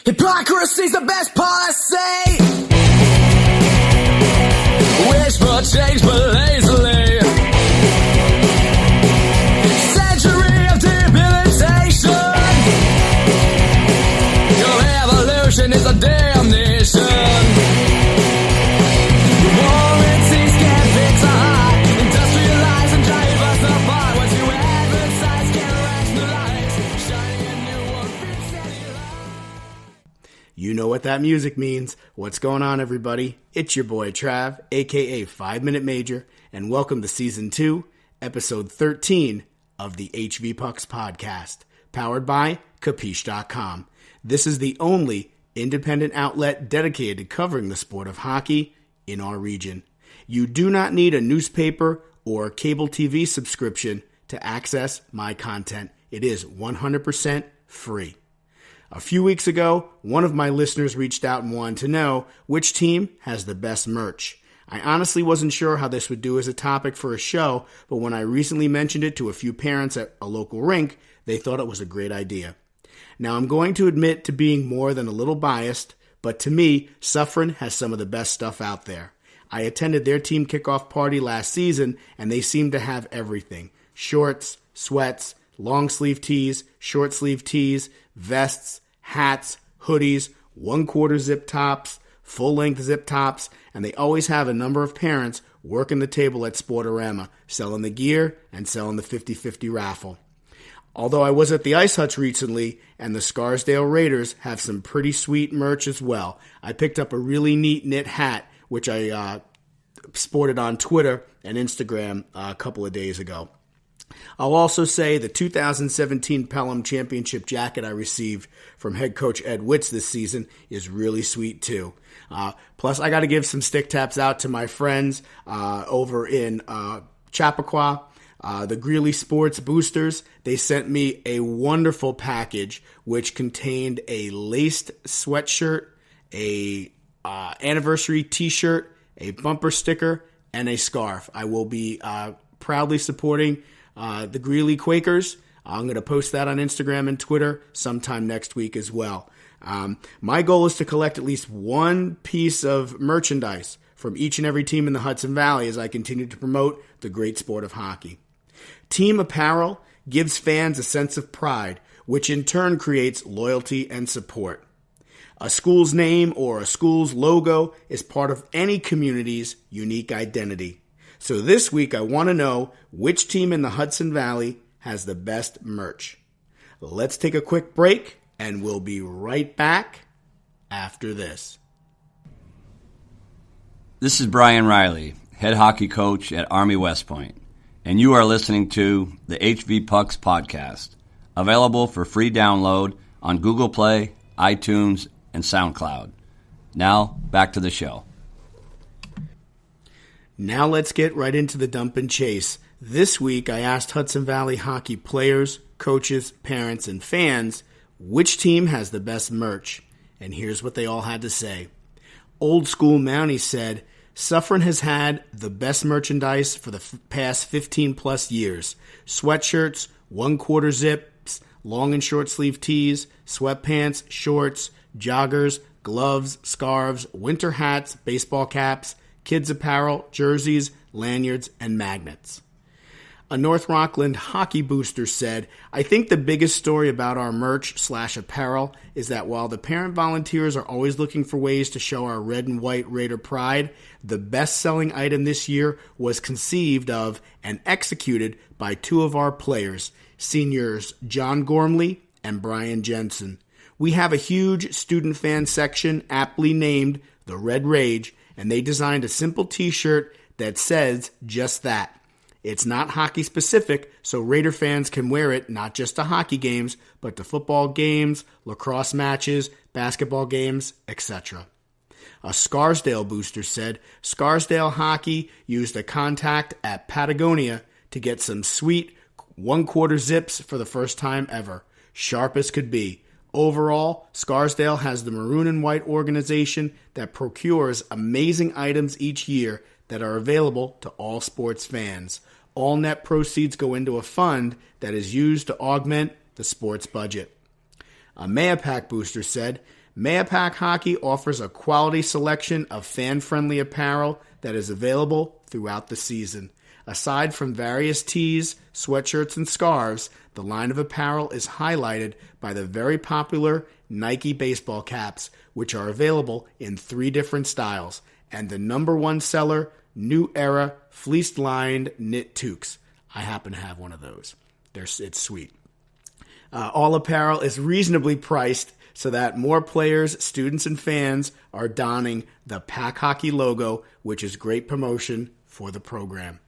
Hypocrisy's the best policy. Wish for change but lazily. Century of debilitation. Your evolution is a damnation. Warranties get bits are high. Industrialize and drive us apart. What you advertise can't rationalize. Shining a new one fits any lie. You know what that music means. What's going on, everybody? It's your boy Trav, aka 5 Minute Major, and welcome to Season 2, Episode 13 of the HVpucks podcast, powered by Capiche.com. This is the only independent outlet dedicated to covering the sport of hockey in our region. You do not need a newspaper or cable TV subscription to access my content. It is 100% free. A few weeks ago, one of my listeners reached out and wanted to know which team has the best merch. I honestly wasn't sure how this would do as a topic for a show, but when I recently mentioned it to a few parents at a local rink, they thought it was a great idea. Now, I'm going to admit to being more than a little biased, but to me, Suffren has some of the best stuff out there. I attended their team kickoff party last season, and they seem to have everything. Shorts, sweats, long sleeve tees, short sleeve tees, vests, hats, hoodies, 1/4 zip tops, full length zip tops, and they always have a number of parents working the table at Sportorama, selling the gear and selling the 50-50 raffle. Although I was at the Ice Huts recently, and the Scarsdale Raiders have some pretty sweet merch as well. I picked up a really neat knit hat, which I sported on Twitter and Instagram a couple of days ago. I'll also say the 2017 Pelham Championship jacket I received from head coach Ed Witz this season is really sweet too. Plus, I got to give some stick taps out to my friends over in Chappaqua, the Greeley Sports Boosters. They sent me a wonderful package which contained a laced sweatshirt, a anniversary t-shirt, a bumper sticker, and a scarf. I will be proudly supporting the Greeley Quakers. I'm going to post that on Instagram and Twitter sometime next week as well. My goal is to collect at least one piece of merchandise from each and every team in the Hudson Valley as I continue to promote the great sport of hockey. Team apparel gives fans a sense of pride, which in turn creates loyalty and support. A school's name or a school's logo is part of any community's unique identity. So this week, I want to know which team in the Hudson Valley has the best merch. Let's take a quick break, and we'll be right back after this. This is Brian Riley, head hockey coach at Army West Point, and you are listening to the HVpucks podcast, available for free download on Google Play, iTunes, and SoundCloud. Now, back to the show. Now let's get right into the dump and chase. This week, I asked Hudson Valley hockey players, coaches, parents, and fans which team has the best merch. And here's what they all had to say. Old School Mountie said, Suffren has had the best merchandise for the past 15 plus years. Sweatshirts, 1/4 zips, long and short sleeve tees, sweatpants, shorts, joggers, gloves, scarves, winter hats, baseball caps, kids apparel, jerseys, lanyards, and magnets. A North Rockland hockey booster said, I think the biggest story about our merch/apparel is that while the parent volunteers are always looking for ways to show our red and white Raider pride, the best-selling item this year was conceived of and executed by two of our players, seniors John Gormley and Brian Jensen. We have a huge student fan section aptly named the Red Rage, and they designed a simple t-shirt that says just that. It's not hockey specific, so Raider fans can wear it not just to hockey games, but to football games, lacrosse matches, basketball games, etc. A Scarsdale booster said, Scarsdale hockey used a contact at Patagonia to get some sweet 1/4 zips for the first time ever. Sharp as could be. Overall, Scarsdale has the maroon and white organization that procures amazing items each year that are available to all sports fans. All net proceeds go into a fund that is used to augment the sports budget. A Mayapack booster said, Mayapack Hockey offers a quality selection of fan-friendly apparel that is available throughout the season. Aside from various tees, sweatshirts, and scarves, the line of apparel is highlighted by the very popular Nike baseball caps, which are available in 3 different styles, and the number 1 seller, New Era fleece-lined knit toques. I happen to have one of those. It's sweet. All apparel is reasonably priced so that more players, students, and fans are donning the Pack Hockey logo, which is great promotion for the program.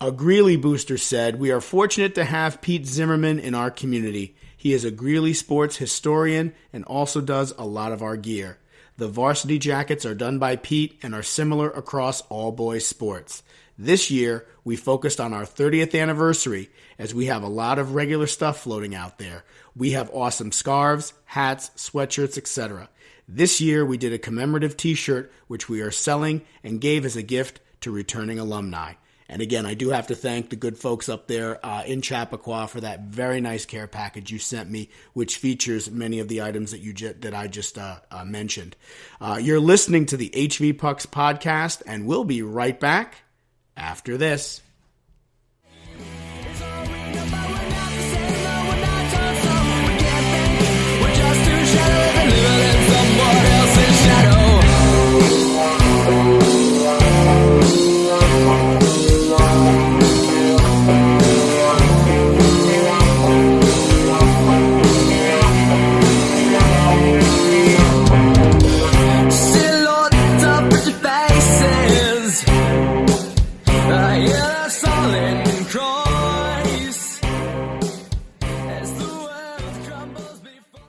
A Greeley booster said, we are fortunate to have Pete Zimmerman in our community. He is a Greeley sports historian and also does a lot of our gear. The varsity jackets are done by Pete and are similar across all boys sports. This year, we focused on our 30th anniversary as we have a lot of regular stuff floating out there. We have awesome scarves, hats, sweatshirts, etc. This year, we did a commemorative t-shirt, which we are selling and gave as a gift to returning alumni. And again, I do have to thank the good folks up there in Chappaqua for that very nice care package you sent me, which features many of the items that I just mentioned. You're listening to the HVpucks podcast, and we'll be right back after this. It's all we know, but we're not the same. No, we're not tough, so we can't think. We're just too shallow and living in someone else's shadow. Silhouettes of pretty faces. I hear a solid cries as the world crumbles before.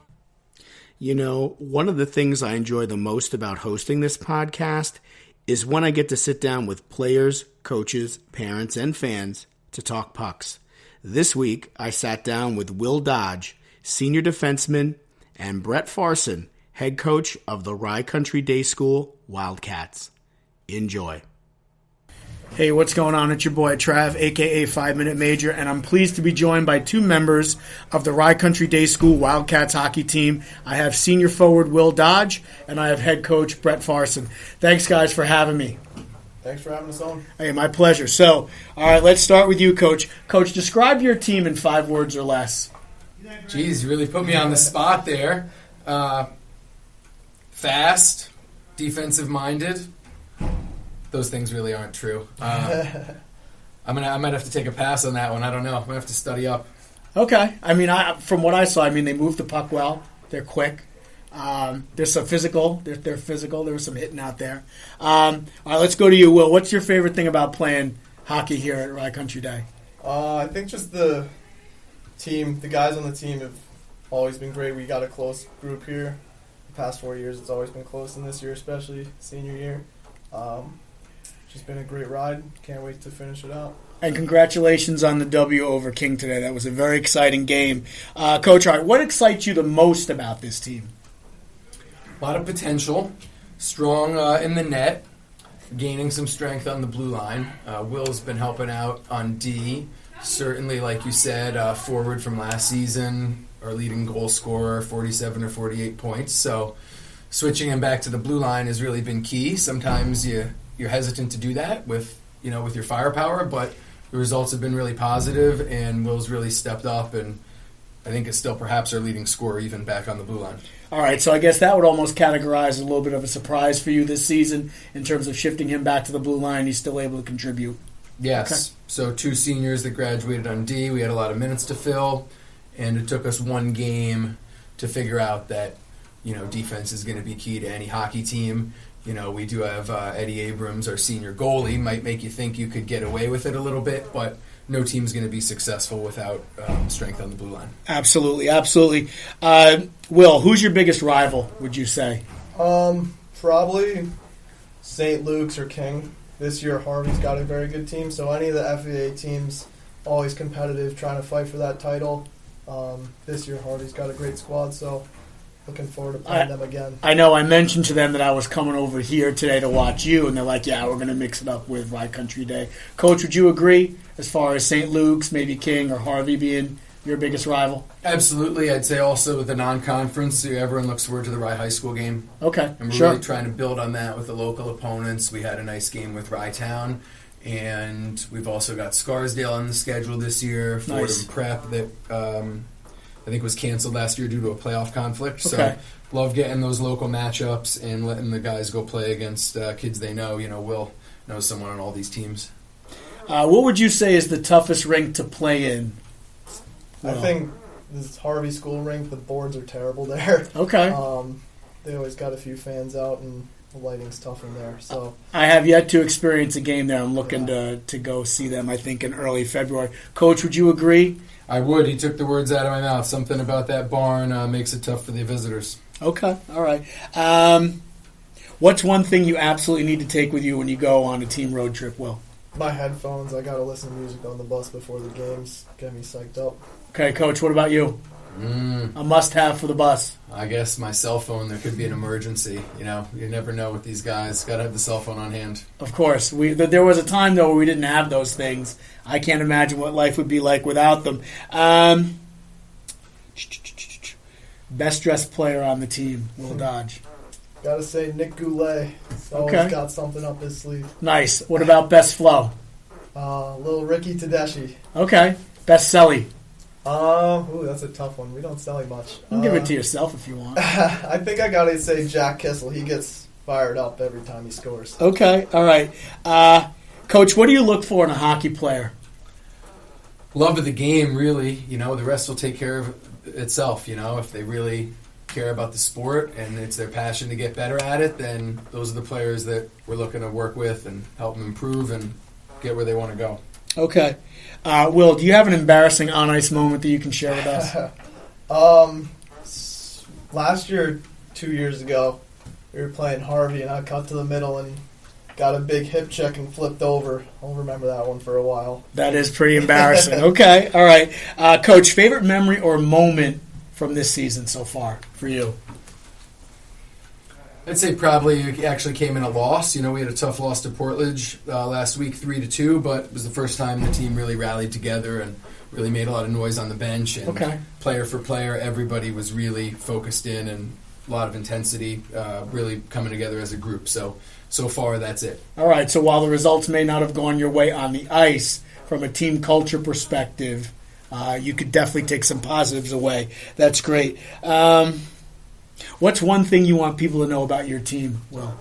You know, one of the things I enjoy the most about hosting this podcast is when I get to sit down with players, coaches, parents, and fans to talk pucks. This week, I sat down with Will Dodge, senior defenseman, and Brett Farson, head coach of the Rye Country Day School Wildcats. Enjoy. Hey, what's going on? It's your boy Trav, a.k.a. 5 Minute Major, and I'm pleased to be joined by 2 members of the Rye Country Day School Wildcats hockey team. I have senior forward Will Dodge, and I have head coach Brett Farson. Thanks, guys, for having me. Thanks for having us on. Hey, my pleasure. So, all right, let's start with you, Coach. Coach, describe your team in 5 words or less. Geez, you really put me on the spot there. Fast, defensive-minded. Those things really aren't true. I might have to take a pass on that one. I don't know. I might have to study up. Okay. I mean, from what I saw, they move the puck well. They're quick. There's some physical. They're physical. There was some hitting out there. All right, let's go to you, Will. What's your favorite thing about playing hockey here at Rye Country Day? I think just the team, the guys on the team have always been great. We got a close group here. The past 4 years, it's always been close, and this year especially, senior year. Just been a great ride. Can't wait to finish it out. And congratulations on the W over King today. That was a very exciting game. Coach, all right, what excites you the most about this team? A lot of potential. Strong in the net. Gaining some strength on the blue line. Will's been helping out on D. Certainly, like you said, forward from last season, our leading goal scorer, 47 or 48 points. So switching him back to the blue line has really been key. Sometimes you're hesitant to do that with your firepower, but the results have been really positive, and Will's really stepped up, and I think it's still perhaps our leading scorer even back on the blue line. All right, so I guess that would almost categorize as a little bit of a surprise for you this season in terms of shifting him back to the blue line. He's still able to contribute. Yes. Okay. So 2 seniors that graduated on D. We had a lot of minutes to fill, and it took us 1 game to figure out that defense is going to be key to any hockey team. We do have Eddie Abrams, our senior goalie. Might make you think you could get away with it a little bit, but no team's going to be successful without strength on the blue line. Absolutely, absolutely. Will, who's your biggest rival, would you say? Probably St. Luke's or King. This year, Harvey's got a very good team, so any of the FVA teams always competitive, trying to fight for that title. This year, Harvey's got a great squad, so looking forward to playing them again. I know I mentioned to them that I was coming over here today to watch you, and they're like, yeah, we're going to mix it up with Rye Country Day. Coach, would you agree as far as St. Luke's, maybe King, or Harvey being your biggest rival? Absolutely. I'd say also the non-conference, everyone looks forward to the Rye High School game. Okay, And we're sure. really trying to build on that with the local opponents. We had a nice game with Rye Town, and we've also got Scarsdale on the schedule this year. Fordham Nice. Prep that I think was canceled last year due to a playoff conflict. So Okay. love getting those local matchups and letting the guys go play against kids they know. Will knows someone on all these teams. What would you say is the toughest rink to play in? I think this Harvey School rink, the boards are terrible there. Okay. They always got a few fans out, and the lighting's tough in there. So I have yet to experience a game there. I'm looking to go see them, I think, in early February. Coach, would you agree? I would. He took the words out of my mouth. Something about that barn makes it tough for the visitors. Okay, all right. What's one thing you absolutely need to take with you when you go on a team road trip, Will? my headphones, I gotta listen to music on the bus before the games. Get me psyched up. Okay, Coach, what about you? A must-have for the bus. I guess my cell phone. There could be an emergency. You never know with these guys. Got to have the cell phone on hand. Of course. There was a time, though, where we didn't have those things. I can't imagine what life would be like without them. Best dressed player on the team, Will Dodge. Gotta say, Nick Goulet. He's always Okay. got something up his sleeve. Nice. What about best flow? Little Ricky Tedeschi. Okay. Best celly. That's a tough one. We don't sell him much. You can give it to yourself if you want. I think I gotta say Jack Kissel. He gets fired up every time he scores. Okay. All right. Coach, what do you look for in a hockey player? Love of the game, really. The rest will take care of itself. If they really care about the sport and it's their passion to get better at it, then those are the players that we're looking to work with and help them improve and get where they want to go. Okay. Will, do you have an embarrassing on-ice moment that you can share with us? Last year, 2 years ago, we were playing Harvey, and I cut to the middle and got a big hip check and flipped over. I'll remember that one for a while. That is pretty embarrassing. Okay. All right. Coach, favorite memory or moment from this season so far for you? I'd say probably it actually came in a loss. We had a tough loss to Portledge last week, 3-2, but it was the first time the team really rallied together and really made a lot of noise on the bench. And Okay. player for player, everybody was really focused in and a lot of intensity, really coming together as a group. So far, that's it. All right. So while the results may not have gone your way on the ice, from a team culture perspective, you could definitely take some positives away. That's great. What's one thing you want people to know about your team, Will?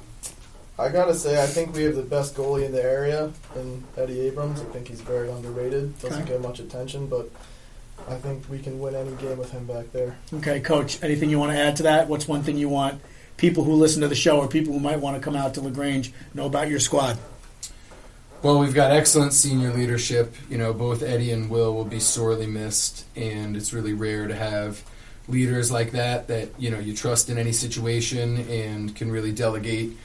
I gotta say, I think we have the best goalie in the area in Eddie Abrams. I think he's very underrated. Doesn't Okay. get much attention, but I think we can win any game with him back there. Okay, Coach, anything you want to add to that? What's one thing you want people who listen to the show or people who might want to come out to LaGrange know about your squad? Well, we've got excellent senior leadership. Both Eddie and will be sorely missed, and it's really rare to have leaders like that you trust in any situation and can really delegate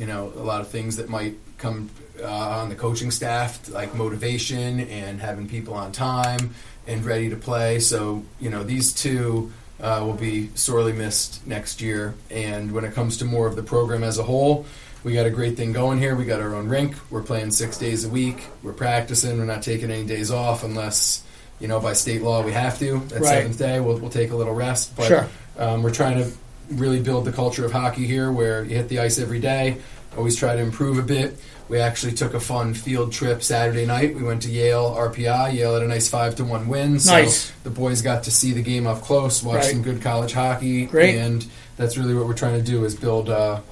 a lot of things that might come on the coaching staff, like motivation and having people on time and ready to play. So these two will be sorely missed next year. And when it comes to more of the program as a whole, we got a great thing going here. We got our own rink. We're playing 6 days a week. We're practicing. We're not taking any days off unless by state law we have to. That Right. seventh day, we'll take a little rest. But Sure. we're trying to really build the culture of hockey here where you hit the ice every day, always try to improve a bit. We actually took a fun field trip Saturday night. We went to Yale RPI. Yale had a nice 5-1 win. So Nice. the boys got to see the game up close, watch Right. some good college hockey. Great. And that's really what we're trying to do is build a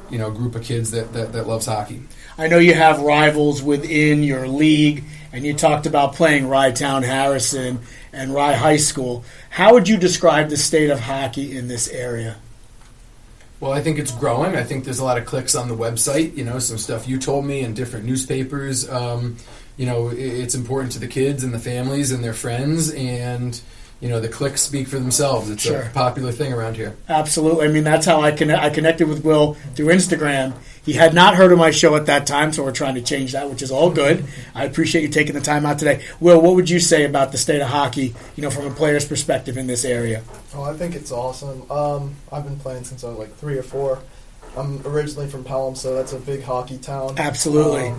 group of kids that loves hockey. I know you have rivals within your league, and you talked about playing Rye Town Harrison and Rye High School. How would you describe the state of hockey in this area? Well, I think it's growing. I think there's a lot of clicks on the website, some stuff you told me in different newspapers. It's important to the kids and the families and their friends, and the clicks speak for themselves. It's Sure. a popular thing around here. Absolutely. I mean, that's how I connected with Will through Instagram. He had not heard of my show at that time, so we're trying to change that, which is all good. I appreciate you taking the time out today. Will, what would you say about the state of hockey, from a player's perspective in this area? Oh, I think it's awesome. I've been playing since I was like 3 or 4. I'm originally from Pelham, so that's a big hockey town. Absolutely.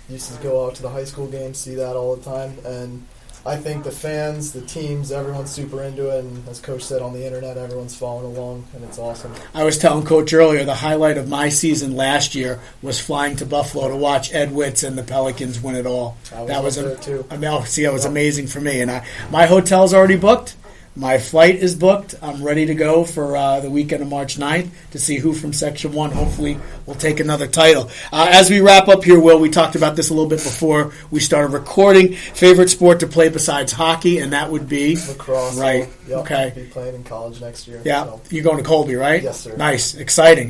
Used to go out to the high school games, see that all the time, and I think the fans, the teams, everyone's super into it, and as Coach said, on the internet, everyone's following along, and it's awesome. I was telling Coach earlier, the highlight of my season last year was flying to Buffalo to watch Ed Witz and the Pelicans win it all. I was there too. I mean, that was amazing for me. And my hotel's already booked. My flight is booked. I'm ready to go for the weekend of March 9th to see who from Section 1 hopefully will take another title. As we wrap up here, Will, we talked about this a little bit before we started recording. Favorite sport to play besides hockey, and that would be? Lacrosse. Right. Yep. Okay. I'll be playing in college next year. Yeah. So. You're going to Colby, right? Yes, sir. Nice. Exciting.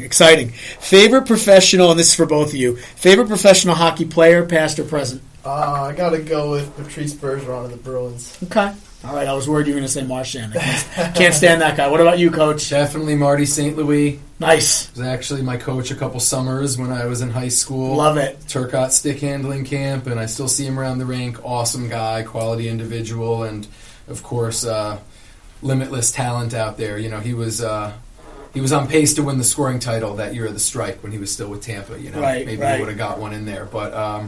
Favorite professional, and this is for both of you, favorite professional hockey player, past or present? I got to go with Patrice Bergeron of the Bruins. Okay. All right, I was worried you were going to say Marchand. I can't stand that guy. What about you, Coach? Definitely Marty St. Louis. Nice. Was actually my coach a couple summers when I was in high school. Love it. Turcotte stick handling camp, and I still see him around the rink. Awesome guy, quality individual, and of course, limitless talent out there. You know, he was on pace to win the scoring title that year of the strike when he was still with Tampa. You know, maybe he would have got one in there, but.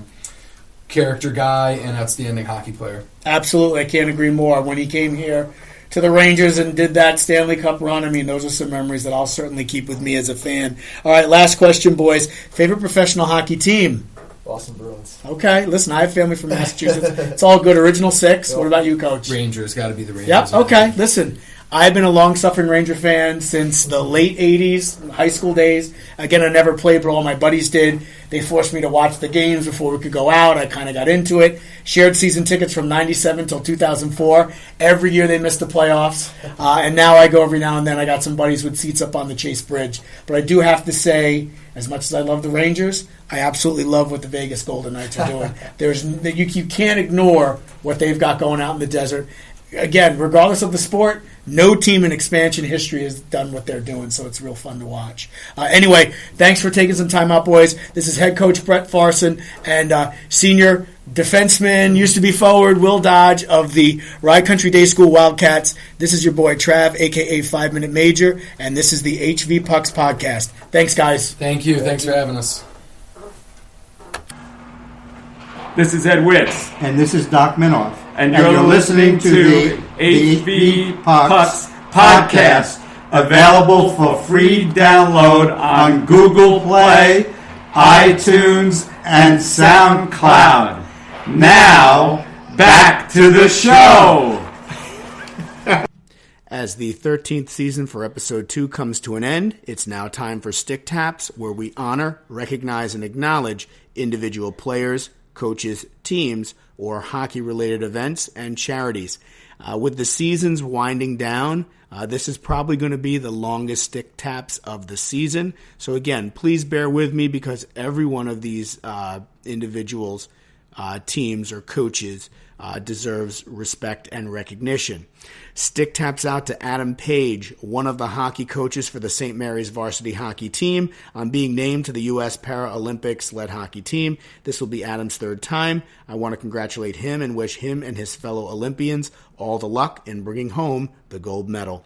Character guy and outstanding hockey player. Absolutely, I can't agree more. When he came here to the Rangers and did that Stanley Cup run, I mean, those are some memories that I'll certainly keep with me as a fan. All right, last question, boys. Favorite professional hockey team? Boston Bruins. Okay, listen, I have family from Massachusetts. It's all good. Original six. What about you, Coach? Rangers, got to be the Rangers. Yep, okay, listen. I've been a long-suffering Ranger fan since the late 80s, high school days. Again, I never played, but all my buddies did. They forced me to watch the games before we could go out. I kind of got into it. Shared season tickets from 97 till 2004. Every year they missed the playoffs. And now I go every now and then. I got some buddies with seats up on the Chase Bridge. But I do have to say, as much as I love the Rangers, I absolutely love what the Vegas Golden Knights are doing. You can't ignore what they've got going out in the desert. Again, regardless of the sport, no team in expansion history has done what they're doing, so it's real fun to watch. Anyway, thanks for taking some time out, boys. This is head coach Brett Farson and senior defenseman, used to be forward, Will Dodge of the Rye Country Day School Wildcats. This is your boy Trav, a.k.a. 5 Minute Major, and this is the HVpucks podcast. Thanks, guys. Thank you. Thanks for having us. This is Ed Witz. And this is Doc Minoff. And you're listening to the HVpucks podcast, available for free download on Google Play, iTunes, and SoundCloud. Now, back to the show. As the 13th season for Episode 2 comes to an end, it's now time for Stick Taps, where we honor, recognize, and acknowledge individual players, coaches, teams, or hockey-related events and charities. With the seasons winding down, this is probably going to be the longest Stick Taps of the season. So again, please bear with me because every one of these individuals, teams, or coaches deserves respect and recognition. Stick taps out to Adam Page, one of the hockey coaches for the St. Mary's varsity hockey team, on being named to the U.S. Paralympics lead hockey team. This will be Adam's third time. I want to congratulate him and wish him and his fellow Olympians all the luck in bringing home the gold medal.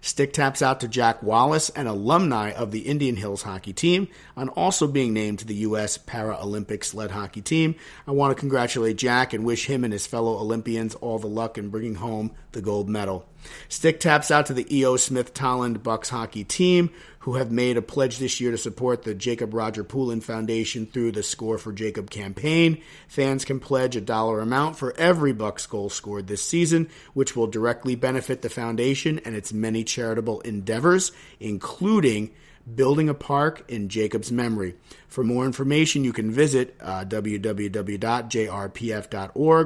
Stick taps out to Jack Wallace, an alumni of the Indian Hills hockey team, on also being named to the U.S. Paralympics lead hockey team. I want to congratulate Jack and wish him and his fellow Olympians all the luck in bringing home the gold medal. Stick taps out to the E.O. Smith-Tolland Bucks hockey team, who have made a pledge this year to support the Jacob Roger Poulin Foundation through the Score for Jacob campaign. Fans can pledge a dollar amount for every Bucks goal scored this season, which will directly benefit the foundation and its many charitable endeavors, including building a park in Jacob's memory. For more information, you can visit www.jrpf.org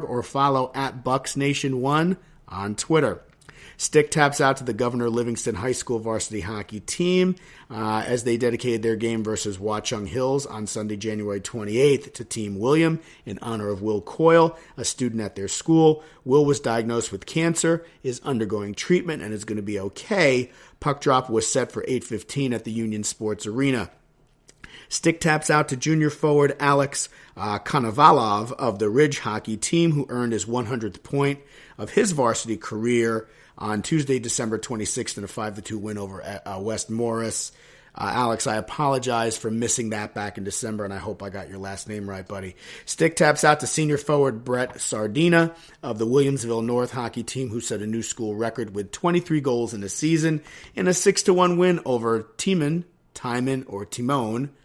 or follow @BucksNation1 on Twitter. Stick taps out to the Governor Livingston High School varsity hockey team as they dedicated their game versus Watchung Hills on Sunday, January 28th to Team William in honor of Will Coyle, a student at their school. Will was diagnosed with cancer, is undergoing treatment, and is going to be okay. Puck drop was set for 8:15 at the Union Sports Arena. Stick taps out to junior forward Alex Konovalov of the Ridge hockey team, who earned his 100th point of his varsity career on Tuesday, December 26th in a 5-2 win over West Morris. Alex, I apologize for missing that back in December, and I hope I got your last name right, buddy. Stick taps out to senior forward Brett Sardina of the Williamsville North hockey team, who set a new school record with 23 goals in a season in a 6-1 win over Timon,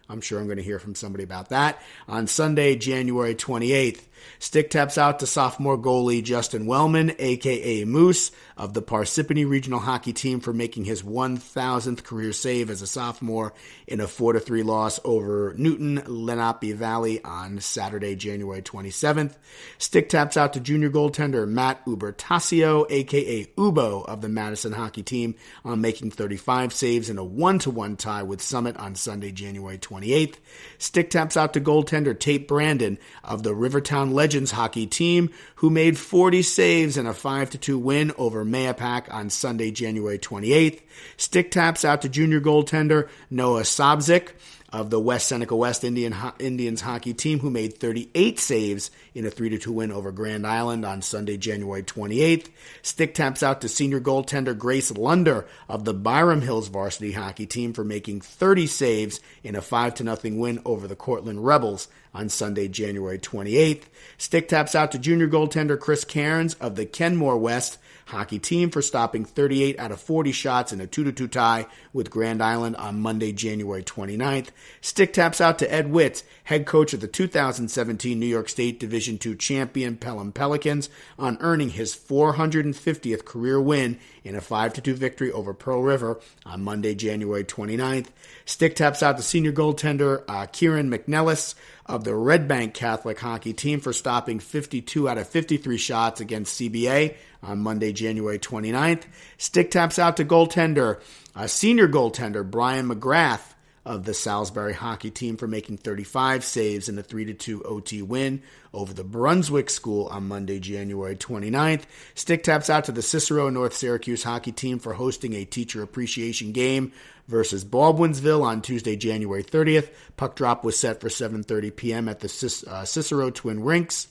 I'm sure I'm going to hear from somebody about that, on Sunday, January 28th. Stick taps out to sophomore goalie Justin Wellman, a.k.a. Moose, of the Parsippany Regional Hockey Team for making his 1,000th career save as a sophomore in a 4-3 loss over Newton Lenape Valley on Saturday, January 27th. Stick taps out to junior goaltender Matt Ubertasio, a.k.a. Ubo, of the Madison Hockey Team, on making 35 saves in a 1-1 tie with Summit on Sunday, January 28th. Stick taps out to goaltender Tate Brandon of the Rivertown Legends Hockey Team, who made 40 saves in a 5-2 win over Mayapack on Sunday, January 28th. Stick taps out to junior goaltender Noah Sobzik of the West Seneca West Indians hockey team, who made 38 saves in a 3-2 win over Grand Island on Sunday, January 28th. Stick taps out to senior goaltender Grace Lunder of the Byram Hills varsity hockey team for making 30 saves in a 5-0 win over the Cortland Rebels on Sunday, January 28th. Stick taps out to junior goaltender Chris Cairns of the Kenmore West hockey team for stopping 38 out of 40 shots in a 2-2 tie with Grand Island on Monday, January 29th. Stick taps out to Ed Witt, head coach of the 2017 New York State Division II champion Pelham Pelicans, on earning his 450th career win in a 5-2 victory over Pearl River on Monday, January 29th. Stick taps out to senior goaltender Kieran McNellis of the Red Bank Catholic hockey team for stopping 52 out of 53 shots against CBA on Monday, January 29th. Stick taps out to senior goaltender Brian McGrath of the Salisbury hockey team for making 35 saves in a 3-2 OT win over the Brunswick School on Monday, January 29th. Stick taps out to the Cicero North Syracuse hockey team for hosting a teacher appreciation game versus Baldwinsville on Tuesday, January 30th. Puck drop was set for 7:30 p.m. at the Cicero Twin Rinks.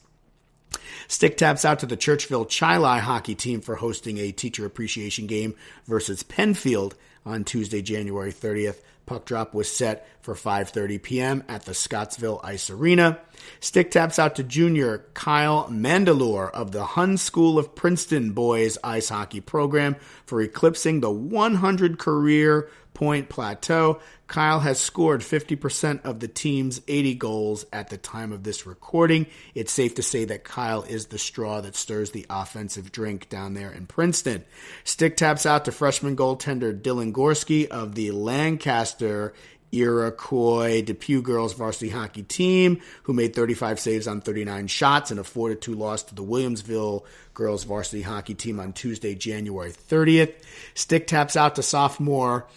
Stick taps out to the Churchville Chili hockey team for hosting a teacher appreciation game versus Penfield on Tuesday, January 30th. Puck drop was set for 5:30 p.m. at the Scottsville Ice Arena. Stick taps out to junior Kyle Mandalore of the Hun School of Princeton boys ice hockey program for eclipsing the 100 career point plateau. Kyle has scored 50% of the team's 80 goals at the time of this recording. It's safe to say that Kyle is the straw that stirs the offensive drink down there in Princeton. Stick taps out to freshman goaltender Dylan Gorski of the Lancaster Iroquois Depew girls varsity hockey team, who made 35 saves on 39 shots in a 4-2 loss to the Williamsville girls varsity hockey team on Tuesday, January 30th. Stick taps out to sophomore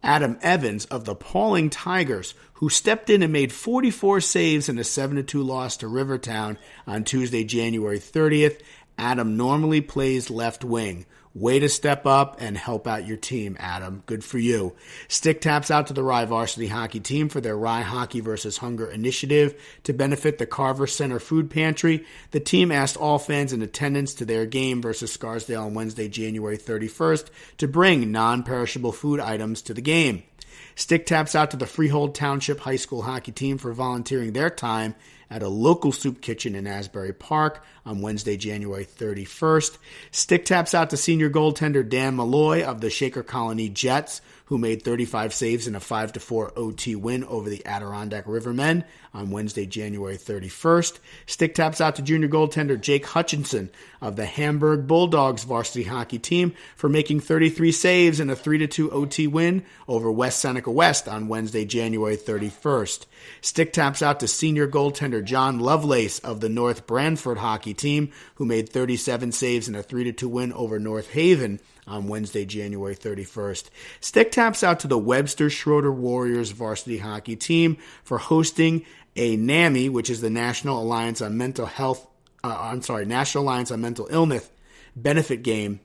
Adam Evans of the Pauling Tigers, who stepped in and made 44 saves in a 7-2 loss to Rivertown on Tuesday, January 30th. Adam normally plays left wing. Way to step up and help out your team, Adam. Good for you. Stick taps out to the Rye varsity hockey team for their Rye Hockey versus Hunger initiative to benefit the Carver Center Food Pantry. The team asked all fans in attendance to their game versus Scarsdale on Wednesday, January 31st, to bring non-perishable food items to the game. Stick taps out to the Freehold Township High School hockey team for volunteering their time at a local soup kitchen in Asbury Park on Wednesday, January 31st. Stick taps out to senior goaltender Dan Malloy of the Shaker Colony Jets, who made 35 saves in a 5-4 OT win over the Adirondack Rivermen on Wednesday, January 31st. Stick taps out to junior goaltender Jake Hutchinson of the Hamburg Bulldogs varsity hockey team for making 33 saves in a 3-2 OT win over West Seneca West on Wednesday, January 31st. Stick taps out to senior goaltender John Lovelace of the North Branford hockey team, who made 37 saves in a 3-2 win over North Haven on Wednesday, January 31st. Stick taps out to the Webster Schroeder Warriors varsity hockey team for hosting a NAMI, which is the National Alliance on Mental Illness benefit game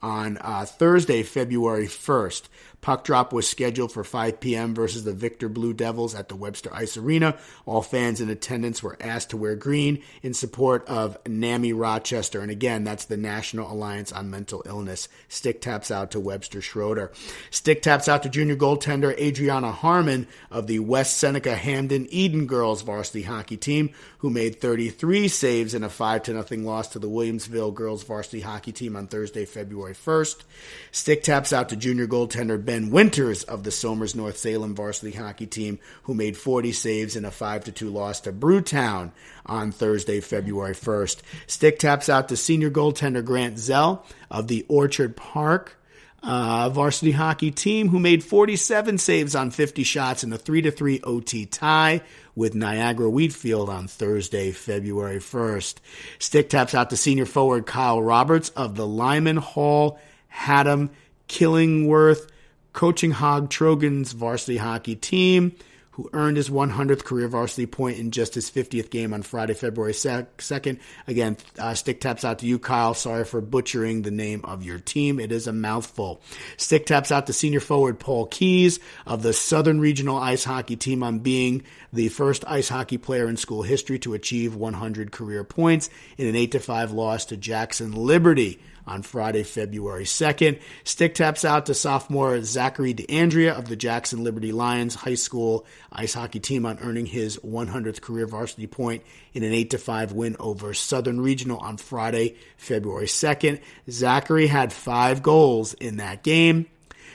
on Thursday, February 1st. Puck drop was scheduled for 5 p.m. versus the Victor Blue Devils at the Webster Ice Arena. All fans in attendance were asked to wear green in support of NAMI Rochester. And again, that's the National Alliance on Mental Illness. Stick taps out to Webster Schroeder. Stick taps out to junior goaltender Adriana Harmon of the West Seneca Hamden Eden girls varsity hockey team, who made 33 saves in a 5-0 loss to the Williamsville girls varsity hockey team on Thursday, February 1st. Stick taps out to junior goaltender Ben Winters of the Somers North Salem varsity hockey team, who made 40 saves in a 5-2 loss to Brewtown on Thursday, February 1st. Stick taps out to senior goaltender Grant Zell of the Orchard Park varsity hockey team, who made 47 saves on 50 shots in a 3-3 OT tie with Niagara Wheatfield on Thursday, February 1st. Stick taps out to senior forward Kyle Roberts of the Lyman Hall, Haddam, Killingworth, Coaching Hog Trogans varsity hockey team, who earned his 100th career varsity point in just his 50th game on Friday, February 2nd. Again, stick taps out to you, Kyle. Sorry for butchering the name of your team. It is a mouthful. Stick taps out to senior forward Paul Keys of the Southern Regional Ice Hockey Team on being the first ice hockey player in school history to achieve 100 career points in an 8-5 loss to Jackson Liberty on Friday, February 2nd. Stick taps out to sophomore Zachary DeAndrea of the Jackson Liberty Lions high school ice hockey team on earning his 100th career varsity point in an 8-5 win over Southern Regional on Friday, February 2nd. Zachary had 5 goals in that game.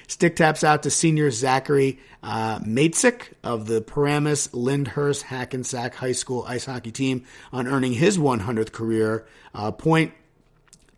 Stick taps out to senior Zachary Matzik of the Paramus Lyndhurst Hackensack High School ice hockey team on earning his 100th career point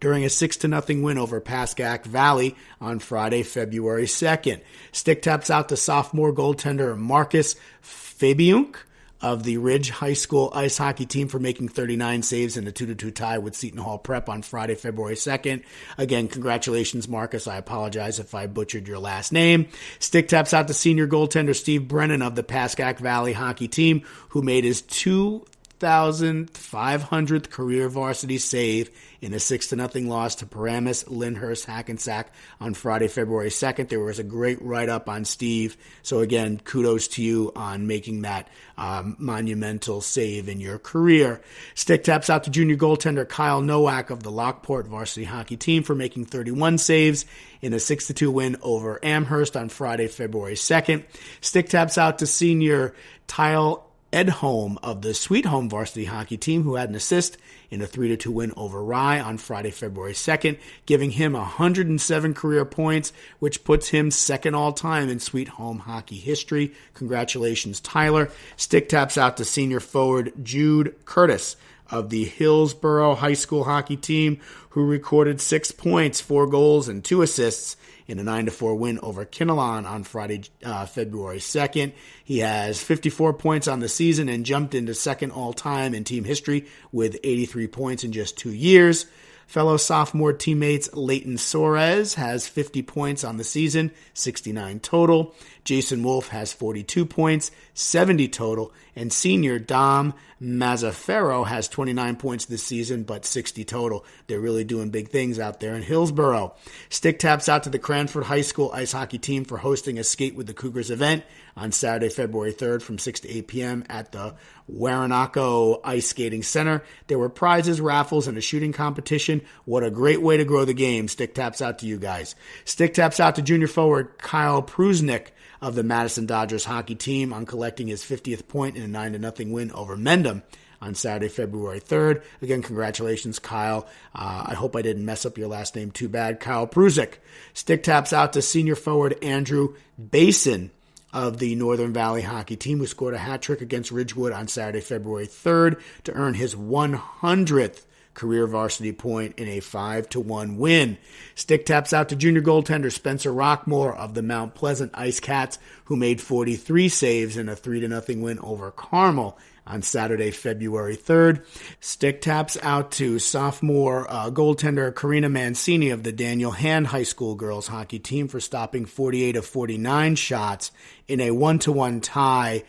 during a 6-0 win over Pascack Valley on Friday, February 2nd. Stick taps out to sophomore goaltender Marcus Fabiunk of the Ridge High School ice hockey team for making 39 saves in a 2-2 tie with Seton Hall Prep on Friday, February 2nd. Again, congratulations, Marcus. I apologize if I butchered your last name. Stick taps out to senior goaltender Steve Brennan of the Pascack Valley hockey team, who made his 2,500th career varsity save in a 6-0 loss to Paramus Lyndhurst Hackensack on Friday, February 2nd. There was a great write-up on Steve. So again, kudos to you on making that monumental save in your career. Stick taps out to junior goaltender Kyle Nowak of the Lockport varsity hockey team for making 31 saves in a 6-2 win over Amherst on Friday, February 2nd. Stick taps out to senior Tyle Edholm of the Sweet Home varsity hockey team, who had an assist in a 3-2 win over Rye on Friday, February 2nd, giving him 107 career points, which puts him second all-time in Sweet Home hockey history. Congratulations, Tyler. Stick taps out to senior forward Jude Curtis of the Hillsborough High School hockey team, who recorded 6 points, 4 goals, and 2 assists in a 9-4 win over Kinnelon on Friday, February 2nd. He has 54 points on the season and jumped into second all-time in team history with 83 points in just 2 years. Fellow sophomore teammates Leighton Soares has 50 points on the season, 69 total. Jason Wolf has 42 points, 70 total. And senior Dom Mazzaferro has 29 points this season, but 60 total. They're really doing big things out there in Hillsborough. Stick taps out to the Cranford High School ice hockey team for hosting a Skate with the Cougars event on Saturday, February 3rd from 6 to 8 p.m. at the Waranaco Ice Skating Center. There were prizes, raffles, and a shooting competition. What a great way to grow the game. Stick taps out to you guys. Stick taps out to junior forward Kyle Prusnick of the Madison Dodgers hockey team on collecting his 50th point in a 9-0 win over Mendham on Saturday, February 3rd. Again, congratulations, Kyle. I hope I didn't mess up your last name too bad. Kyle Prusnick. Stick taps out to senior forward Andrew Basin of the Northern Valley hockey team, who scored a hat trick against Ridgewood on Saturday, February 3rd to earn his 100th career varsity point in a 5-1 win. Stick taps out to junior goaltender Spencer Rockmore of the Mount Pleasant Ice Cats, who made 43 saves in a 3-0 win over Carmel on Saturday, February 3rd. Stick taps out to sophomore goaltender Karina Mancini of the Daniel Hand High School girls hockey team for stopping 48 of 49 shots in a 1-1 tie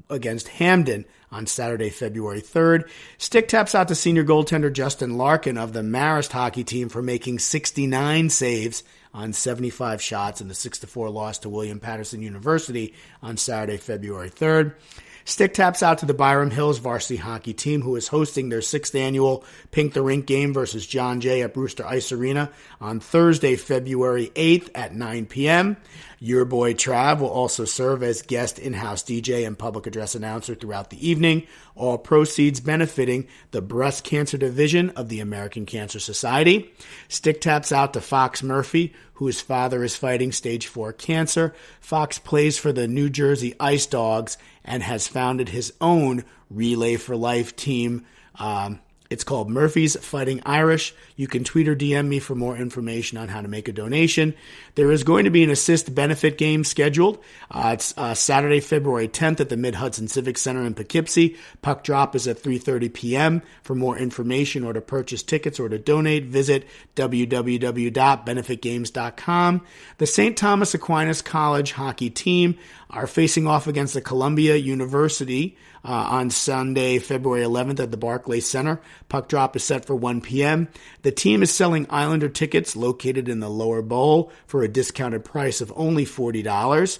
against Hamden on Saturday, February 3rd. Stick taps out to senior goaltender Justin Larkin of the Marist hockey team for making 69 saves on 75 shots in a 6-4 loss to William Patterson University on Saturday, February 3rd. Stick taps out to the Byram Hills varsity hockey team, who is hosting their 6th annual Pink the Rink game versus John Jay at Brewster Ice Arena on Thursday, February 8th at 9 p.m. Your boy Trav will also serve as guest in-house DJ and public address announcer throughout the evening, all proceeds benefiting the breast cancer division of the American Cancer Society. Stick taps out to Fox Murphy, whose father is fighting stage 4 cancer. Fox plays for the New Jersey Ice Dogs and has founded his own Relay for Life team. It's called Murphy's Fighting Irish. You can tweet or DM me for more information on how to make a donation. There is going to be an assist benefit game scheduled. It's Saturday, February 10th at the Mid-Hudson Civic Center in Poughkeepsie. Puck drop is at 3:30 p.m. For more information or to purchase tickets or to donate, visit www.benefitgames.com. The St. Thomas Aquinas College hockey team are facing off against the Columbia University on Sunday, February 11th at the Barclays Center. Puck drop is set for 1 p.m. The team is selling Islander tickets located in the lower bowl for a discounted price of only $40.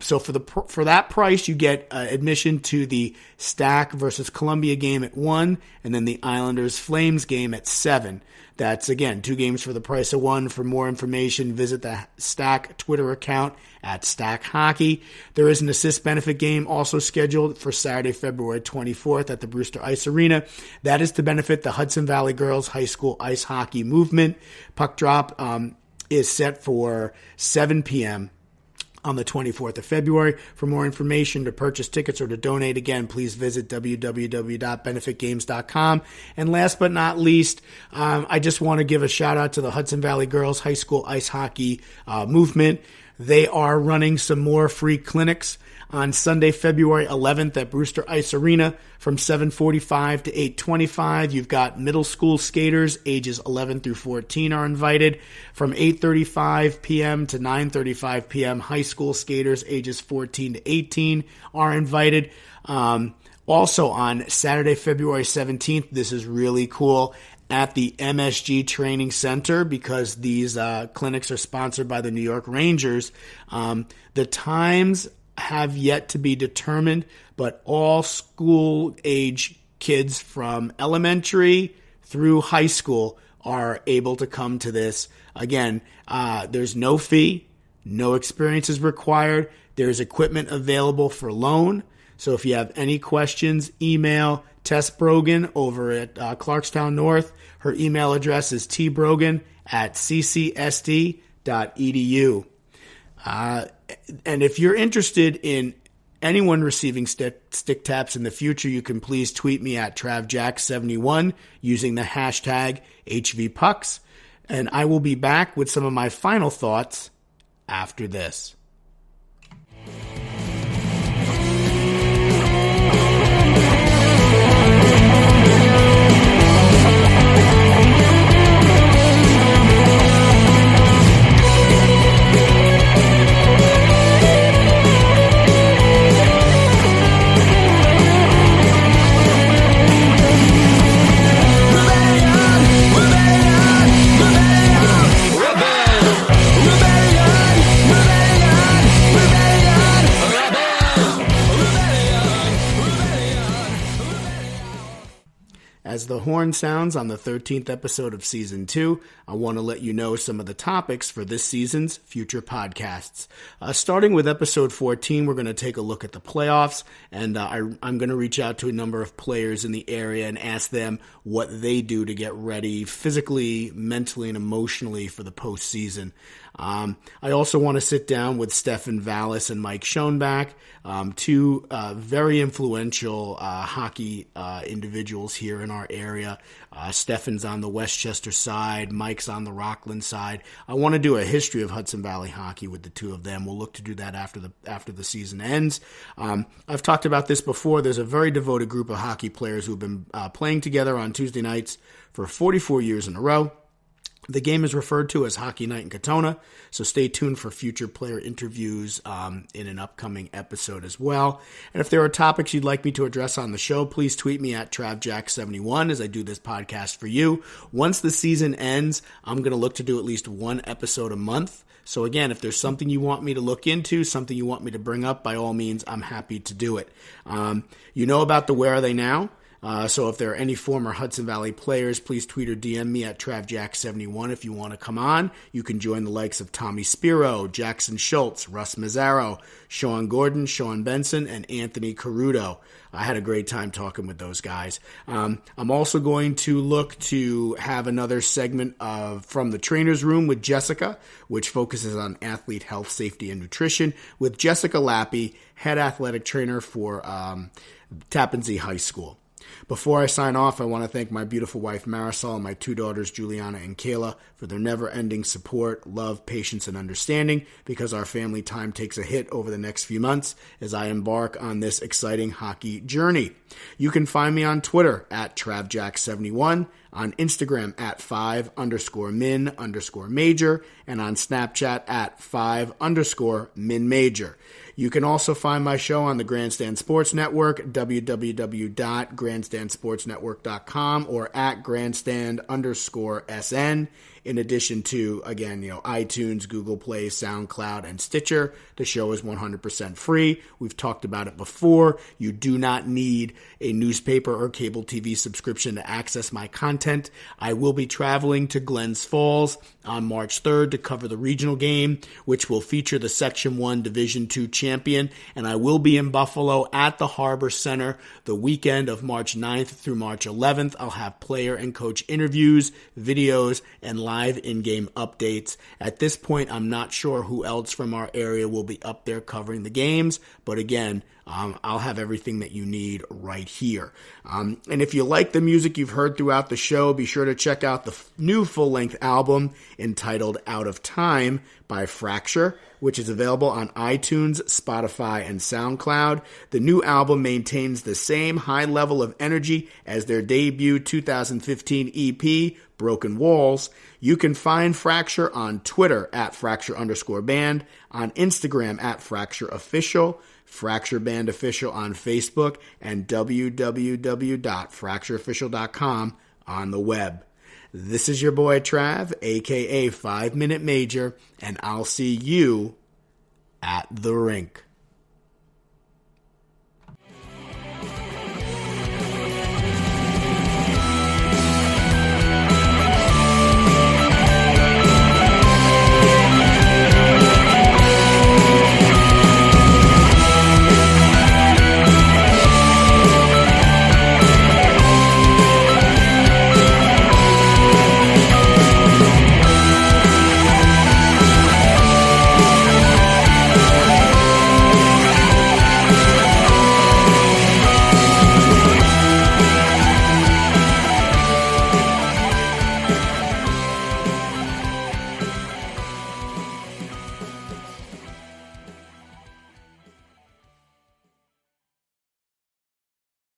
So for that price, you get admission to the Stack versus Columbia game at 1, and then the Islanders Flames game at 7. That's, again, 2 games for the price of 1. For more information, visit the Stack Twitter account at Stack Hockey. There is an assist benefit game also scheduled for Saturday, February 24th at the Brewster Ice Arena. That is to benefit the Hudson Valley Girls High School Ice Hockey Movement. Puck drop is set for 7 p.m. on the 24th of February. For more information, to purchase tickets or to donate, again, please visit www.benefitgames.com. And last but not least, I just want to give a shout out to the Hudson Valley Girls High School Ice Hockey Movement. They are running some more free clinics on Sunday, February 11th at Brewster Ice Arena from 7:45 to 8:25. You've got middle school skaters ages 11 through 14 are invited. From 8:35 p.m. to 9:35 p.m., high school skaters ages 14 to 18 are invited. Also on Saturday, February 17th, this is really cool, at the MSG Training Center, because these clinics are sponsored by the New York Rangers. The times have yet to be determined, but all school-age kids from elementary through high school are able to come to this. Again, there's no fee, no experience is required. There's equipment available for loan. So if you have any questions, email Tess Brogan over at Clarkstown North. Her email address is tbrogan@ccsd.edu. And if you're interested in anyone receiving stick taps in the future, you can please tweet me at TravJack71 using the hashtag HVpucks. And I will be back with some of my final thoughts after this. As the horn sounds on the 13th episode of Season 2, I want to let you know some of the topics for this season's future podcasts. Starting with episode 14, we're going to take a look at the playoffs, and I'm going to reach out to a number of players in the area and ask them what they do to get ready physically, mentally, and emotionally for the postseason. I also want to sit down with Stefan Vallis and Mike Schoenbach, two very influential hockey individuals here in our area. Stefan's on the Westchester side, Mike's on the Rockland side. I want to do a history of Hudson Valley hockey with the two of them. We'll look to do that after the season ends. I've talked about this before. There's a very devoted group of hockey players who've been playing together on Tuesday nights for 44 years in a row. The game is referred to as Hockey Night in Katona, so stay tuned for future player interviews in an upcoming episode as well. And if there are topics you'd like me to address on the show, please tweet me at TravJack71 as I do this podcast for you. Once the season ends, I'm going to look to do at least one episode a month. So again, if there's something you want me to look into, something you want me to bring up, by all means, I'm happy to do it. You know about the Where Are They Now? So if there are any former Hudson Valley players, please tweet or DM me at TravJack71 if you want to come on. You can join the likes of Tommy Spiro, Jackson Schultz, Russ Mazzaro, Sean Gordon, Sean Benson, and Anthony Caruto. I had a great time talking with those guys. I'm also going to look to have another segment from the trainer's room with Jessica, which focuses on athlete health, safety, and nutrition, with Jessica Lappy, head athletic trainer for Tappan Zee High School. Before I sign off, I want to thank my beautiful wife Marisol and my two daughters Juliana and Kayla for their never-ending support, love, patience, and understanding, because our family time takes a hit over the next few months as I embark on this exciting hockey journey. You can find me on Twitter at TravJack71, on Instagram at 5_min_major, and on Snapchat at 5_min_major. You can also find my show on the Grandstand Sports Network, www.grandstandsportsnetwork.com, or at grandstand_SN. In addition to, again, iTunes, Google Play, SoundCloud, and Stitcher. The show is 100% free. We've talked about it before. You do not need a newspaper or cable TV subscription to access my content. I will be traveling to Glens Falls on March 3rd to cover the regional game, which will feature the Section 1 Division 2 champion, and I will be in Buffalo at the Harbor Center the weekend of March 9th through March 11th. I'll have player and coach interviews, videos, and live in-game updates. At this point, I'm not sure who else from our area will be up there covering the games, but again, I'll have everything that you need right here. And if you like the music you've heard throughout the show, be sure to check out the new full-length album entitled Out of Time by Fracture, which is available on iTunes, Spotify, and SoundCloud. The new album maintains the same high level of energy as their debut 2015 EP, Broken Walls. You can find Fracture on Twitter at Fracture_band, on Instagram at FractureOfficial, Fracture Band Official on Facebook, and www.fractureofficial.com on the web. This is your boy Trav, aka 5 Minute Major, and I'll see you at the rink.